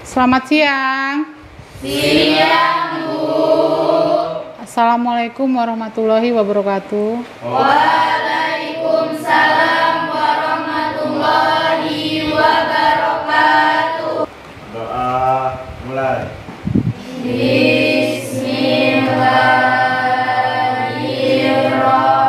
Selamat siang. Siang, Bu. Assalamualaikum warahmatullahi wabarakatuh. Waalaikumsalam warahmatullahi wabarakatuh. Doa mulai. Bismillahirrahmanirrahim.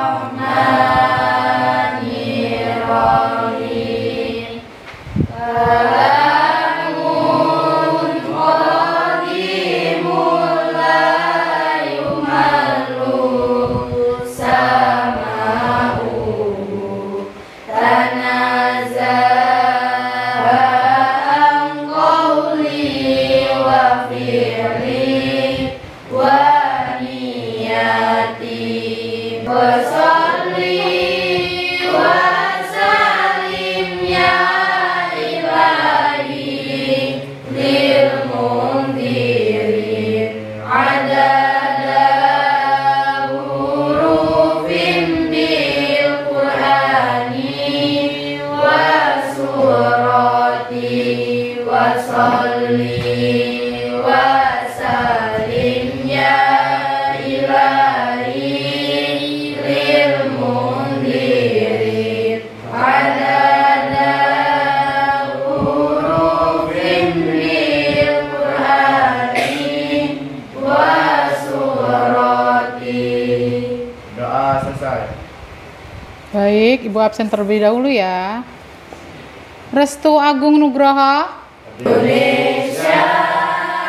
Doa selesai. Baik, Ibu absen terlebih dahulu ya. Restu Agung Nugroho. Indonesia,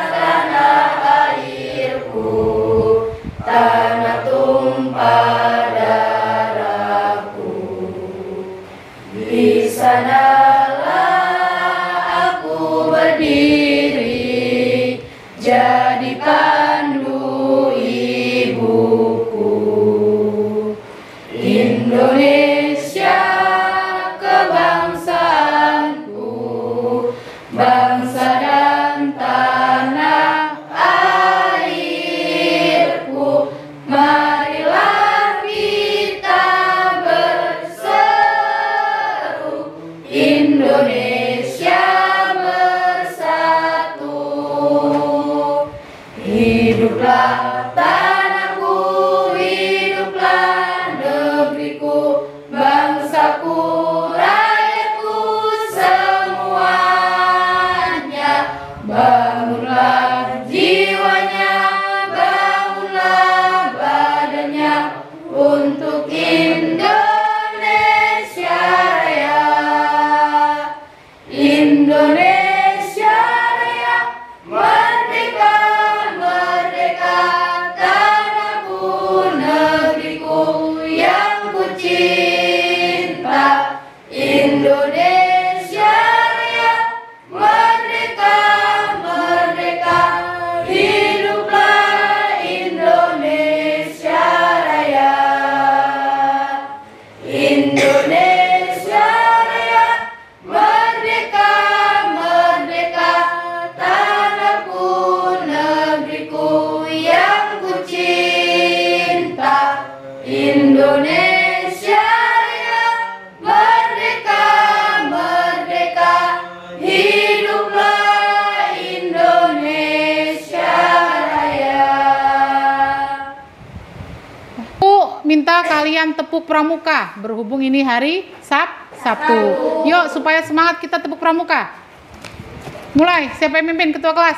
tanah airku, tanah tumpah darahku. Di sanalah aku berdiri, jadi pandu ibuku. Indonesia, kebangsaanku, bangsa dan tanah airku. Marilah kita berseru, Indonesia bersatu. Hiduplah tanahku, hiduplah negeriku, bangsaku, rakyatku semuanya. Bangunlah jiwanya, bangunlah badannya untuk Indonesia Raya. Indonesia Raya, merdeka, merdeka, tanahku, negeriku yang ku cinta. Indonesia Raya, merdeka, merdeka, hiduplah Indonesia Raya. Indonesia Raya, merdeka, merdeka, tanahku, negeriku yang ku cinta. Indonesia Raya, merdeka, merdeka, hiduplah Indonesia Raya. Bu, minta kalian tepuk pramuka. Berhubung ini hari Sabtu. Yuk, supaya semangat kita tepuk pramuka. Mulai, siapa yang mimpin ketua kelas?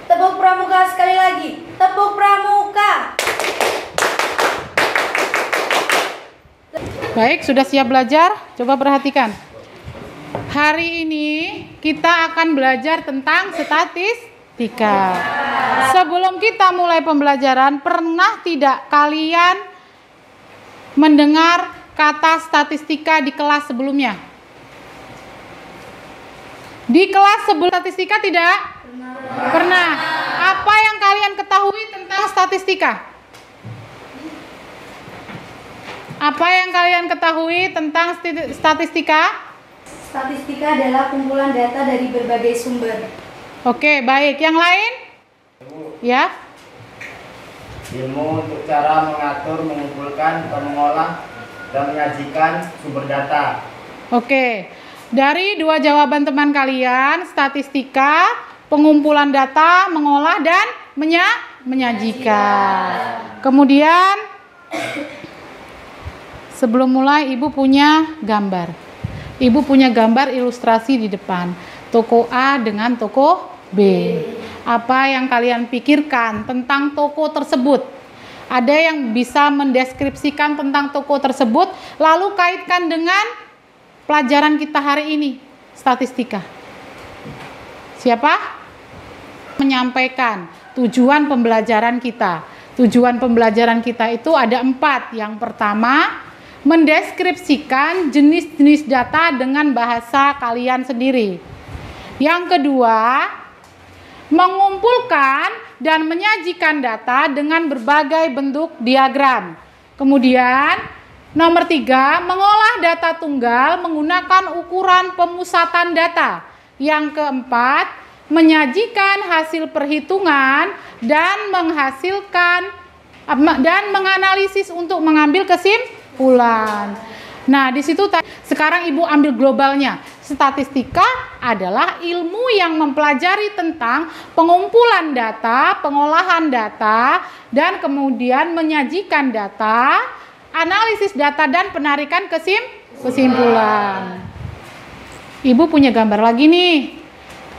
Tepuk pramuka sekali lagi. Tepuk pramuka. Baik, sudah siap belajar? Coba perhatikan. Hari ini kita akan belajar tentang statistika. Sebelum kita mulai pembelajaran, pernah tidak kalian mendengar kata statistika di kelas sebelumnya? Di kelas sebelum statistika tidak? Pernah. Apa yang kalian ketahui tentang statistika? Apa yang kalian ketahui tentang statistika? Statistika adalah kumpulan data dari berbagai sumber. Oke, baik. Yang lain? Ya. Ilmu untuk cara mengatur, mengumpulkan, atau mengolah, dan menyajikan sumber data. Oke, dari dua jawaban teman kalian, statistika, pengumpulan data, mengolah, dan menyajikan. Kemudian, sebelum mulai, Ibu punya gambar. Ibu punya gambar ilustrasi di depan. Toko A dengan toko B. Apa yang kalian pikirkan tentang toko tersebut? Ada yang bisa mendeskripsikan tentang toko tersebut, lalu kaitkan dengan pelajaran kita hari ini, statistika. Siapa? Menyampaikan tujuan pembelajaran kita. Tujuan pembelajaran kita itu ada 4. Yang pertama, mendeskripsikan jenis-jenis data dengan bahasa kalian sendiri. Yang kedua, mengumpulkan dan menyajikan data dengan berbagai bentuk diagram. Kemudian, nomor 3, mengolah data tunggal menggunakan ukuran pemusatan data. Yang keempat, menyajikan hasil perhitungan dan menganalisis untuk mengambil kesimpulan. Nah, di situ sekarang Ibu ambil globalnya. Statistika adalah ilmu yang mempelajari tentang pengumpulan data, pengolahan data, dan kemudian menyajikan data, analisis data, dan penarikan kesimpulan. Ibu punya gambar lagi nih.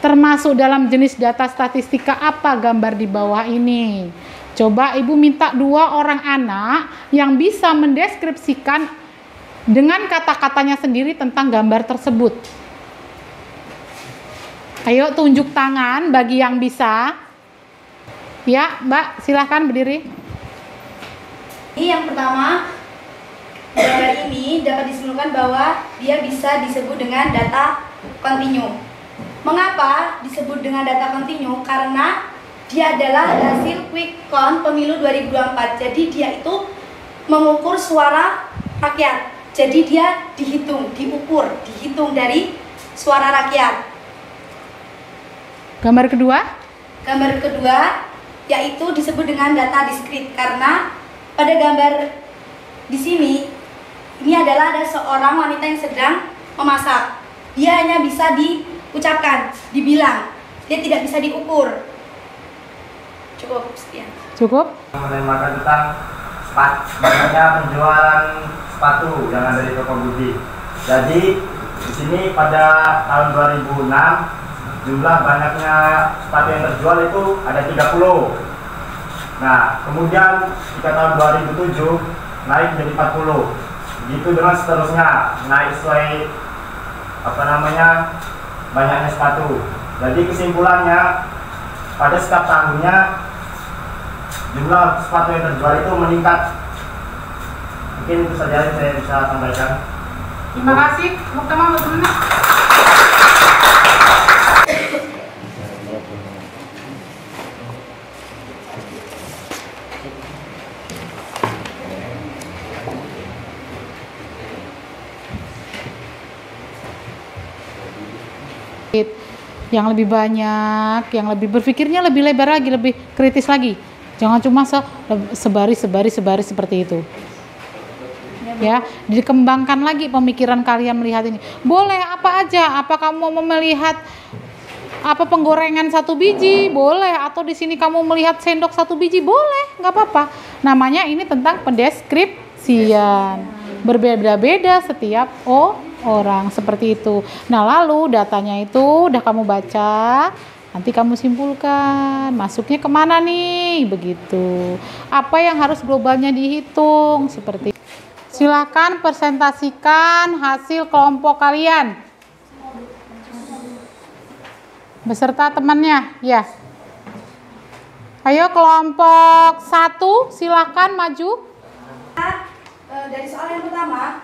Termasuk dalam jenis data statistika apa gambar di bawah ini? Coba Ibu minta 2 orang anak yang bisa mendeskripsikan dengan kata-katanya sendiri tentang gambar tersebut. Ayo tunjuk tangan bagi yang bisa. Ya, Mbak, silahkan berdiri. Yang pertama, gambar ini dapat disimpulkan bahwa dia bisa disebut dengan data kontinu. Mengapa disebut dengan data kontinu? Karena dia adalah hasil quick count pemilu 2024. Jadi dia itu mengukur suara rakyat. Jadi dia dihitung dari suara rakyat. Gambar kedua? Gambar kedua yaitu disebut dengan data diskrit karena pada gambar di sini ini adalah ada seorang wanita yang sedang memasak. Dia hanya bisa diucapkan, dibilang. Dia tidak bisa diukur. Cukup sekian. Cukup? Menemakan tentang banyaknya penjualan sepatu yang ada di toko Budi. Jadi di sini pada tahun 2006 jumlah banyaknya sepatu yang terjual itu ada 30. Nah, kemudian pada tahun 2007 naik menjadi 40. Begitu dengan seterusnya naik sesuai banyaknya sepatu. Jadi kesimpulannya pada setiap tahunnya jumlah sepatu yang terjual itu meningkat. Mungkin itu saja yang saya bisa sampaikan. Terima kasih. Teman-teman. Yang lebih banyak, yang lebih berpikirnya lebih lebar lagi, lebih kritis lagi. Jangan cuma sebaris seperti itu. Ya, dikembangkan lagi pemikiran kalian melihat ini. Boleh apa aja? Apa kamu mau melihat apa penggorengan 1 biji? Boleh. Atau di sini kamu melihat sendok 1 biji? Boleh, nggak apa-apa. Namanya ini tentang pendeskripsian. Berbeda-beda setiap orang seperti itu. Nah, lalu datanya itu udah kamu baca, nanti kamu simpulkan masuknya kemana nih, begitu. Apa yang harus globalnya dihitung seperti itu. Silakan presentasikan hasil kelompok kalian beserta temannya, ya. Ayo kelompok 1 silakan maju. Dari soal yang pertama,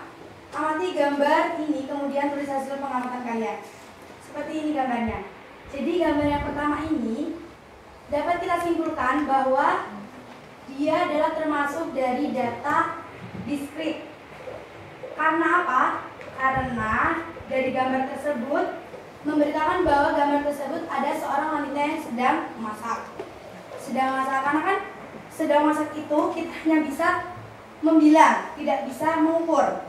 amati gambar ini, kemudian tulis hasil pengamatan kalian. Seperti ini gambarnya. Jadi gambar yang pertama ini dapat kita simpulkan bahwa dia adalah termasuk dari data diskrit. Karena apa? Karena dari gambar tersebut memberitakan bahwa gambar tersebut ada seorang wanita yang sedang memasak. Sedang memasak karena kan sedang masak itu kita hanya bisa membilang, tidak bisa mengukur.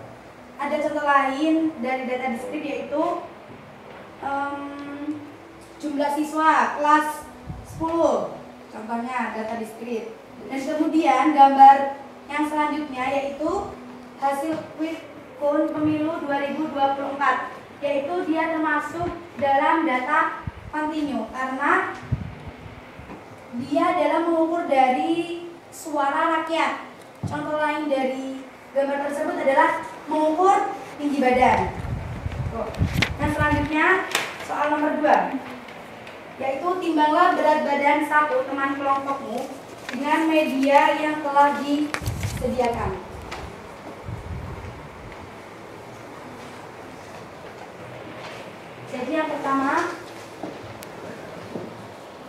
Ada contoh lain dari data diskrit yaitu jumlah siswa kelas 10, contohnya data diskrit. Dan kemudian gambar yang selanjutnya yaitu hasil quick count pemilu 2024, yaitu dia termasuk dalam data kontinu karena dia dalam mengukur dari suara rakyat. Contoh lain dari gambar tersebut adalah mengukur tinggi badan. Yang selanjutnya soal nomor 2, yaitu timbanglah berat badan satu teman kelompokmu dengan media yang telah disediakan. Jadi yang pertama,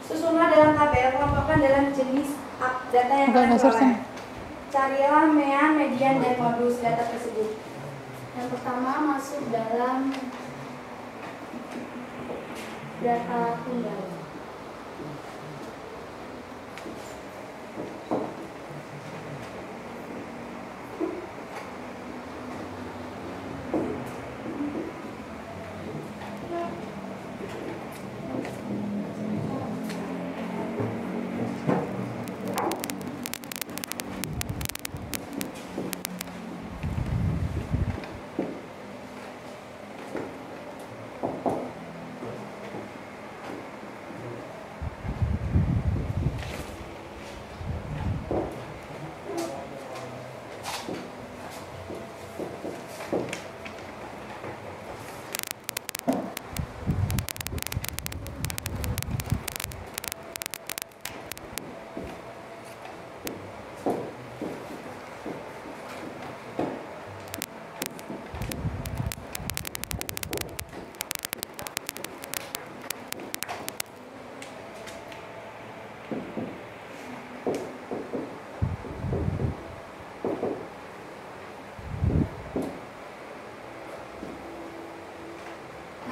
susunlah dalam tabel, kelompokkan dalam jenis data yang kalian peroleh. Carilah mean, median, dan modus data tersebut. Yang pertama masuk dalam data tunggal.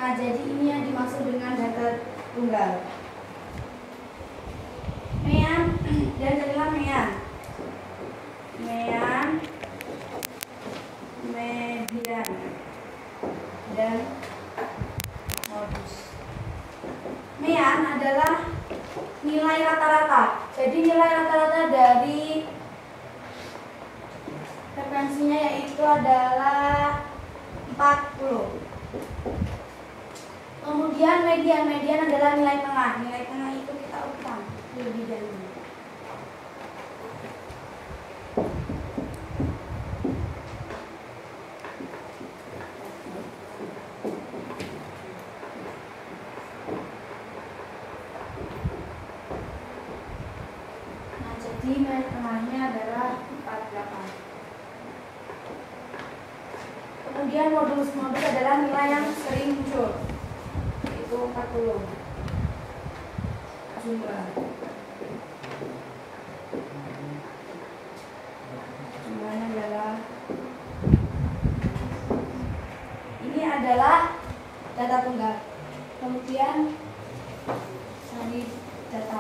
Nah, jadi ini yang dimaksud dengan data tunggal. Mean, dan carilah mean. Mean, median, dan modus. Mean adalah nilai rata-rata. Jadi nilai rata-rata dari frekuensinya yaitu adalah 40. Kemudian median adalah nilai tengah. Nilai tengah itu kita ulang lebih dahulu. Nah, jadi nilai tengahnya adalah 48. Kemudian modus adalah nilai yang sering muncul. Itu 40 jumlah. Jumlahnya adalah, ini adalah data tunggal. Kemudian cari data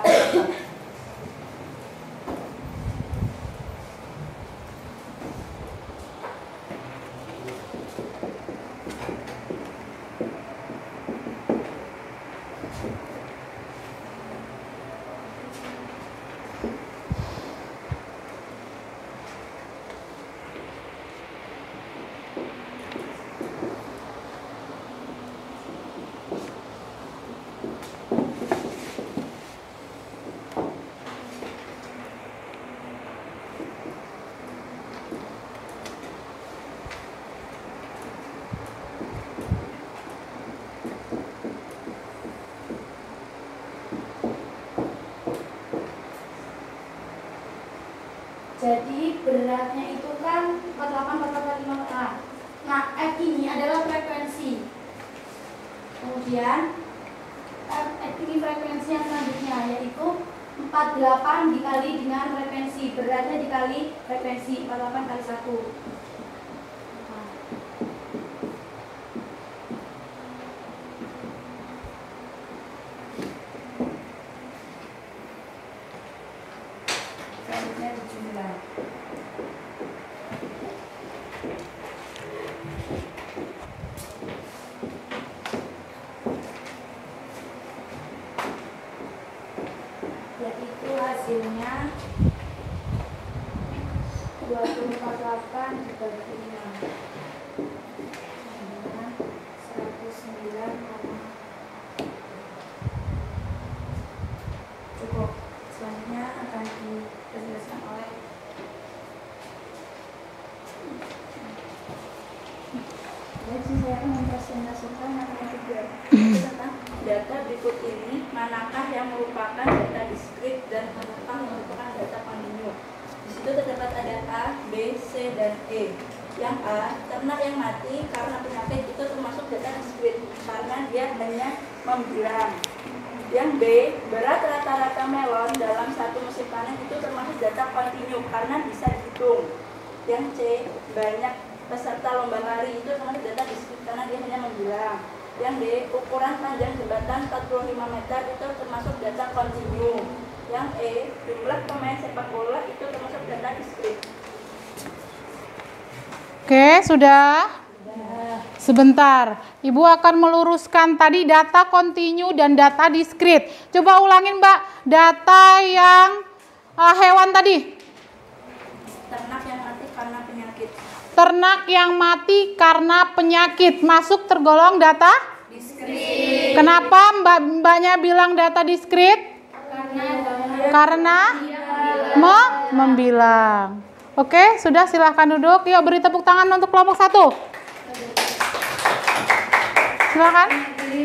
Jadi beratnya itu kan 48, 45. Nah, F ini adalah frekuensi. Kemudian F ini frekuensi yang selanjutnya yaitu 48 dikali dengan frekuensi. Beratnya dikali frekuensi 48 kali 1. Yaitu hasilnya 248 dibagi 6 dengan 109, cukup. Selanjutnya akan dijelaskan oleh jadi saya akan mempresentasikan matematika tentang data berikut ini, manakah yang merupakan data diskrit dan manakah yang merupakan data kontinu. Di situ terdapat ada A, B, C, dan E. Yang A, ternak yang mati karena penyakit itu termasuk data diskrit karena dia hanya membilang. Yang B, berat rata-rata melon dalam satu musim panen itu termasuk data kontinu karena bisa dihitung. Yang C, banyak peserta lomba lari itu termasuk data diskrit karena dia hanya membilang. Yang D, ukuran panjang jembatan 45 meter itu termasuk data kontinu. Yang E, jumlah pemain sepak bola itu termasuk data diskrit. Oke, sudah? Sebentar, Ibu akan meluruskan tadi data kontinu dan data diskrit. Coba ulangin Mbak, data yang hewan tadi. Ternak yang mati karena penyakit. Ternak yang mati karena penyakit masuk tergolong data Diskrit. Kenapa mbaknya bilang data diskrit? Karena membilang. Oke, sudah, silahkan duduk. Yuk beri tepuk tangan untuk kelompok 1. Silakan.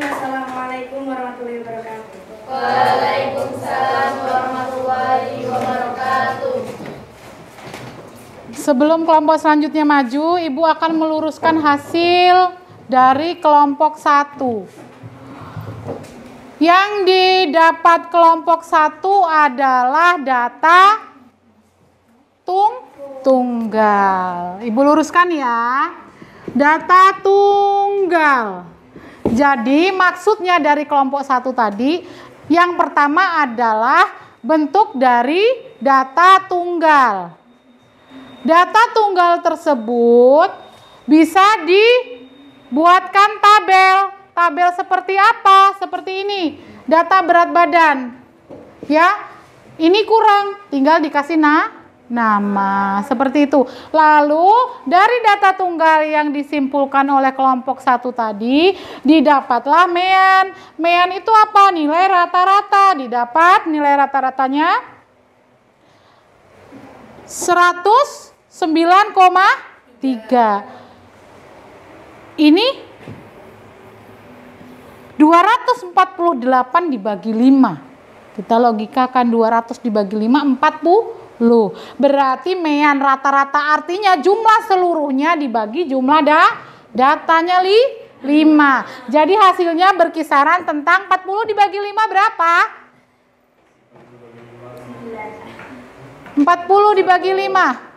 Assalamualaikum warahmatullahi wabarakatuh. Waalaikumsalam warahmatullahi wabarakatuh. Sebelum kelompok selanjutnya maju, Ibu akan meluruskan hasil dari kelompok 1. Yang didapat kelompok 1 adalah data tunggal. Ibu luruskan ya. Data tunggal. Jadi maksudnya dari kelompok 1 tadi, yang pertama adalah bentuk dari data tunggal. Data tunggal tersebut bisa dibuatkan tabel. Tabel seperti apa? Seperti ini. Data berat badan. Ya. Ini kurang, tinggal dikasih nama. Seperti itu. Lalu dari data tunggal yang disimpulkan oleh kelompok 1 tadi, didapatlah mean. Mean itu apa? Nilai rata-rata. Didapat nilai rata-ratanya 109,3. Ini 248 dibagi 5. Kita logikakan 200 dibagi 5, 40. Berarti mean rata-rata artinya jumlah seluruhnya dibagi jumlah datanya 5. Jadi hasilnya berkisaran tentang 40 dibagi 5 berapa? 40 dibagi 5.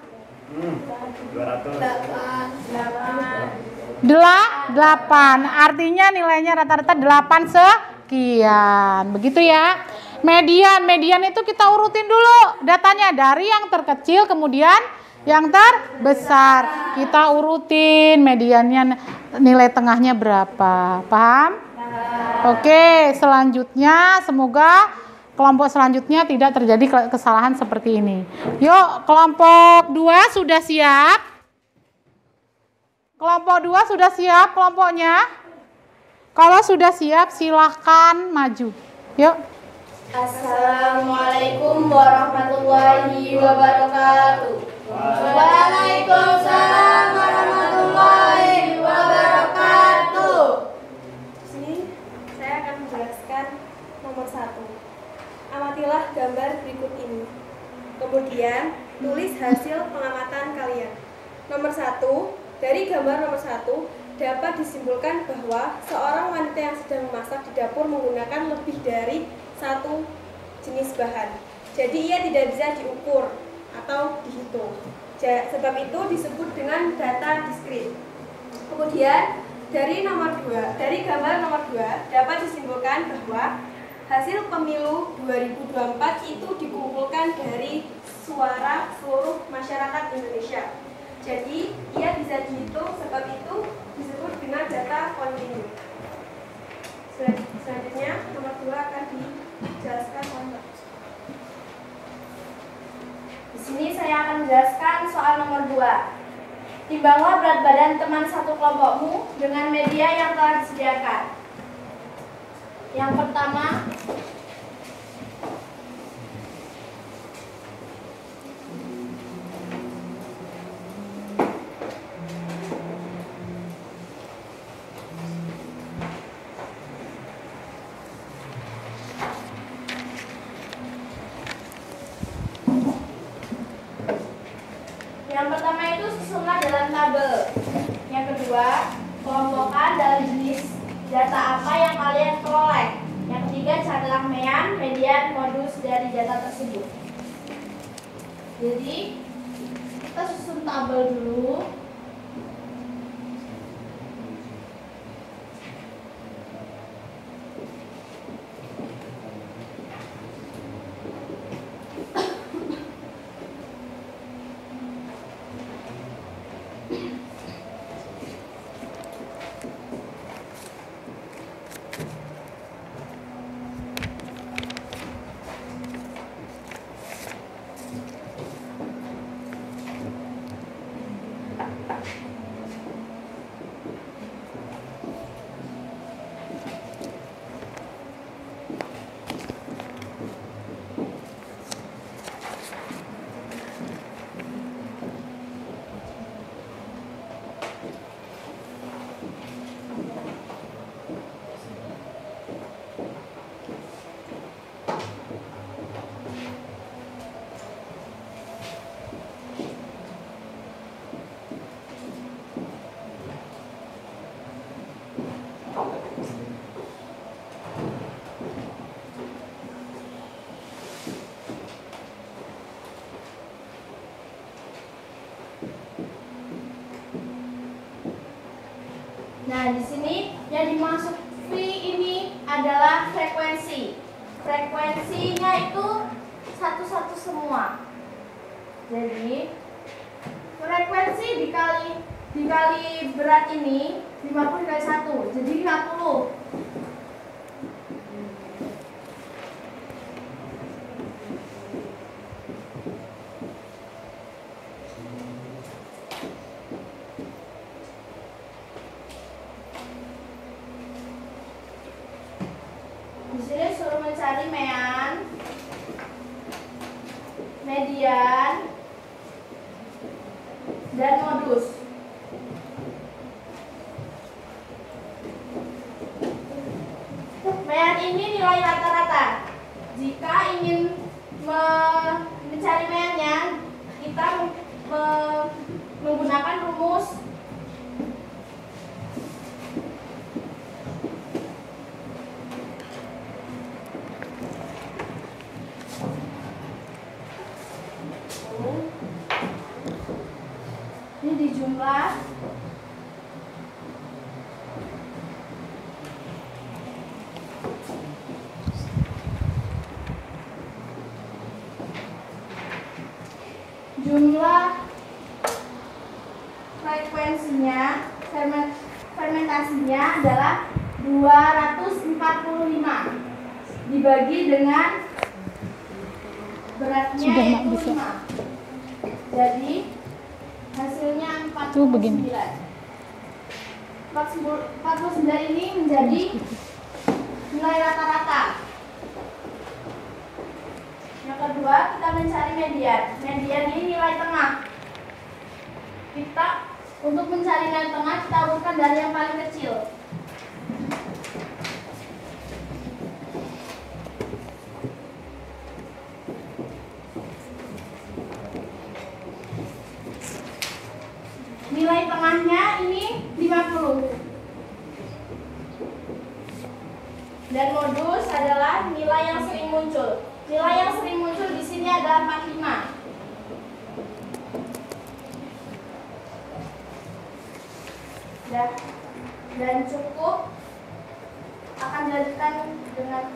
8. Artinya nilainya rata-rata 8 sekian. Begitu ya. Median itu kita urutin dulu datanya dari yang terkecil kemudian yang terbesar. Kita urutin mediannya, nilai tengahnya berapa. Paham? Oke, selanjutnya semoga kelompok selanjutnya tidak terjadi kesalahan seperti ini. Yuk, kelompok 2 sudah siap? Kelompok 2 sudah siap kelompoknya? Kalau sudah siap silahkan maju. Yuk. Assalamualaikum warahmatullahi wabarakatuh. Waalaikumsalam warahmatullahi wabarakatuh. Sini saya akan menjelaskan nomor 1. Amatilah gambar berikut ini. Kemudian tulis hasil pengamatan kalian. Nomor 1, dari gambar nomor 1 dapat disimpulkan bahwa seorang wanita yang sedang memasak di dapur menggunakan lebih dari satu jenis bahan. Jadi ia tidak bisa diukur atau dihitung. Sebab itu disebut dengan data diskrit. Kemudian dari gambar nomor 2 dapat disimpulkan bahwa hasil pemilu 2024 itu dikumpulkan dari suara seluruh masyarakat Indonesia. Jadi, ia bisa dihitung, sebab itu disebut dengan data kontinu. Selanjutnya, nomor 2 akan dijelaskan oleh Mbak. Di sini saya akan menjelaskan soal nomor 2. Timbanglah berat badan teman satu kelompokmu dengan media yang telah disediakan. Yang pertama, itu susunlah dalam tabel. Yang kedua, kelompokkan dalam jenis data apa yang kalian peroleh. Yang ketiga, carilah mean, median, modus dari data tersebut. Jadi, kita susun tabel dulu. Nah, di sini yang dimaksud V ini adalah frekuensi. Frekuensinya itu satu-satu semua. Jadi, frekuensi dikali berat ini 50 dikali 1, jadi 50. Di sini suruh mencari mean, median, dan modus. Mean ini nilai rata-rata. Jika ingin mencari meannya, kita menggunakan rumus ini dijumlah jumlah frekuensinya fermentasinya adalah 245 dibagi dengan beratnya itu 5. Jadi hasilnya 49. 49 ini menjadi nilai rata-rata. Yang kedua, kita mencari median. Median ini nilai tengah. Kita untuk mencari nilai tengah, kita urutkan dari yang paling kecil. Nilai tengahnya ini 50. Dan modus adalah nilai yang sering muncul. Nilai yang sering muncul di sini adalah 45. Dan cukup akan dilanjutkan dengan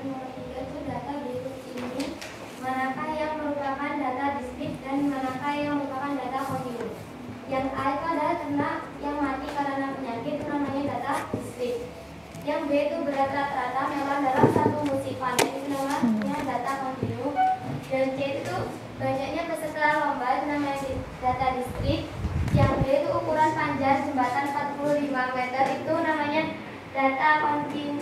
nomor 3 itu data Yang A itu adalah ternak yang mati karena penyakit, itu namanya data distrik. Yang B itu berat rata-rata memang dalam satu musim panen, itu namanya data kontinu. Dan C itu banyaknya peserta lomba, itu namanya data distrik. Yang D itu ukuran panjang jembatan 45 meter, itu namanya data kontinu.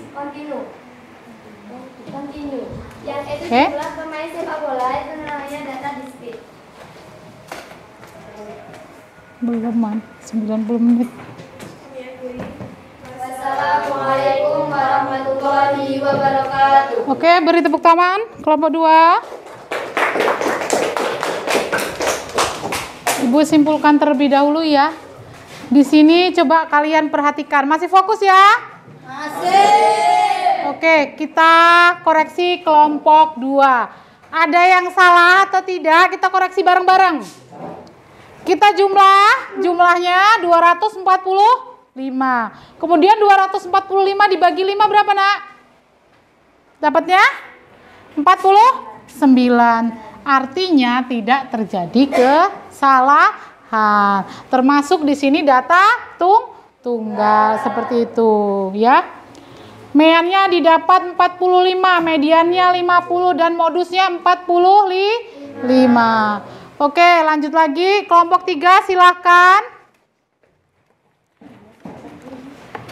Yang E itu jumlah pemain sepak bola, itu namanya data distrik. Belum, 90 menit. Wassalamualaikum warahmatullahi wabarakatuh. Oke, beri tepuk tangan kelompok 2. Ibu simpulkan terlebih dahulu ya. Di sini coba kalian perhatikan. Masih fokus ya? Masih. Oke, kita koreksi kelompok 2. Ada yang salah atau tidak? Kita koreksi bareng-bareng. Kita jumlahnya 245. Kemudian 245 dibagi 5 berapa, Nak? Dapatnya 49. Artinya tidak terjadi kesalahan. Termasuk di sini data tunggal seperti itu, ya. Meannya didapat 45, mediannya 50 dan modusnya 45. Oke, lanjut lagi. Kelompok 3 silahkan.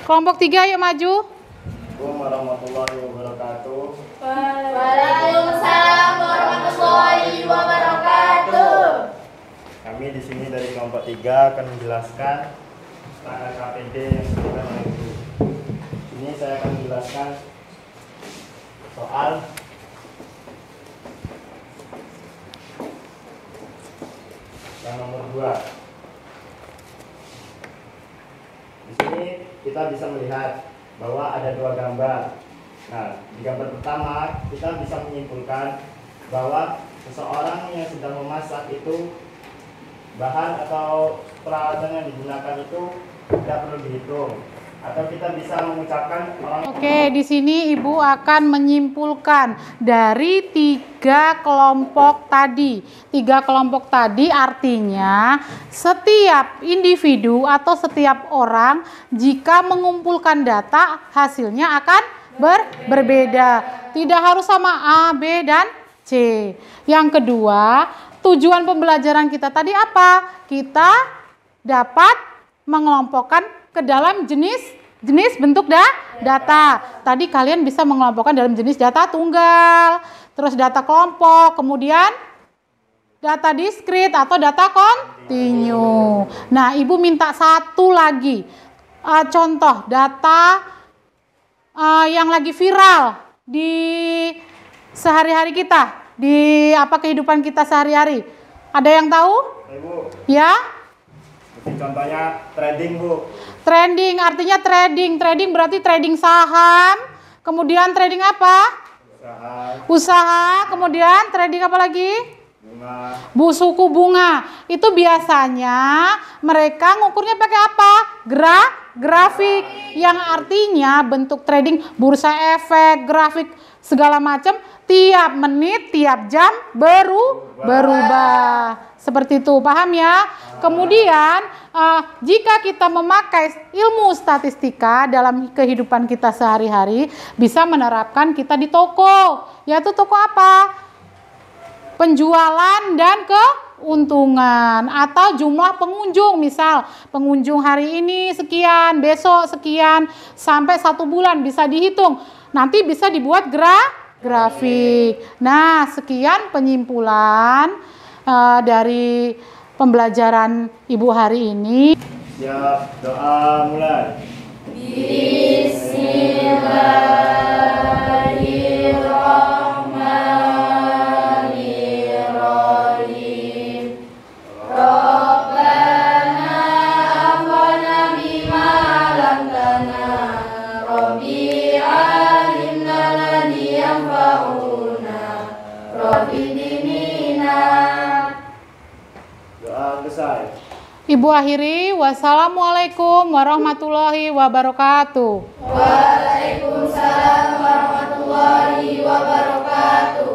Kelompok 3 yuk maju. Assalamualaikum warahmatullahi wabarakatuh. Waalaikumsalam warahmatullahi wabarakatuh. Kami di sini dari kelompok 3 akan menjelaskan tentang KPD yang diberikan oleh guru. Ini saya akan menjelaskan soal yang nomor 2. Di sini kita bisa melihat bahwa ada 2 gambar. Nah, di gambar pertama kita bisa menyimpulkan bahwa seseorang yang sedang memasak itu bahan atau peralatan yang digunakan itu tidak perlu dihitung, atau kita bisa mengucapkan orang. Oke, di sini Ibu akan menyimpulkan dari 3 kelompok tadi. 3 kelompok tadi artinya setiap individu atau setiap orang jika mengumpulkan data hasilnya akan berbeda. Tidak harus sama A, B, dan C. Yang kedua, tujuan pembelajaran kita tadi apa? Kita dapat mengelompokkan ke dalam jenis bentuk data. Tadi kalian bisa mengelompokkan dalam jenis data tunggal, terus data kelompok, kemudian data diskrit atau data kontinu. Nah, Ibu minta satu lagi contoh data yang lagi viral di sehari-hari kita, di kehidupan kita sehari-hari. Ada yang tahu? Ibu, Ya? contohnya trading, Bu. Trending artinya trading. Trading berarti trading saham. Kemudian trading apa? Usaha. Kemudian trading apa lagi? Bunga. Suku bunga. Itu biasanya mereka ngukurnya pakai apa? Grafik. Yang artinya bentuk trading bursa efek, grafik segala macam tiap menit, tiap jam berubah. Seperti itu, paham ya? Kemudian jika kita memakai ilmu statistika dalam kehidupan kita sehari-hari, bisa menerapkan kita di toko. Yaitu toko apa? Penjualan dan keuntungan atau jumlah pengunjung. Misal pengunjung hari ini sekian, besok sekian, sampai 1 bulan bisa dihitung. Nanti bisa dibuat grafik. Nah, sekian penyimpulan dari pembelajaran Ibu hari ini. Siap, doa mulai. Bismillahirrahmanirrahim. Rabbana amfana bima 'allamtana. Rabbi alimna ladzi yanfa'una. Rabbi dinina. Doa selesai. Ibu akhiri, wassalamualaikum warahmatullahi wabarakatuh. Waalaikumsalam warahmatullahi wabarakatuh.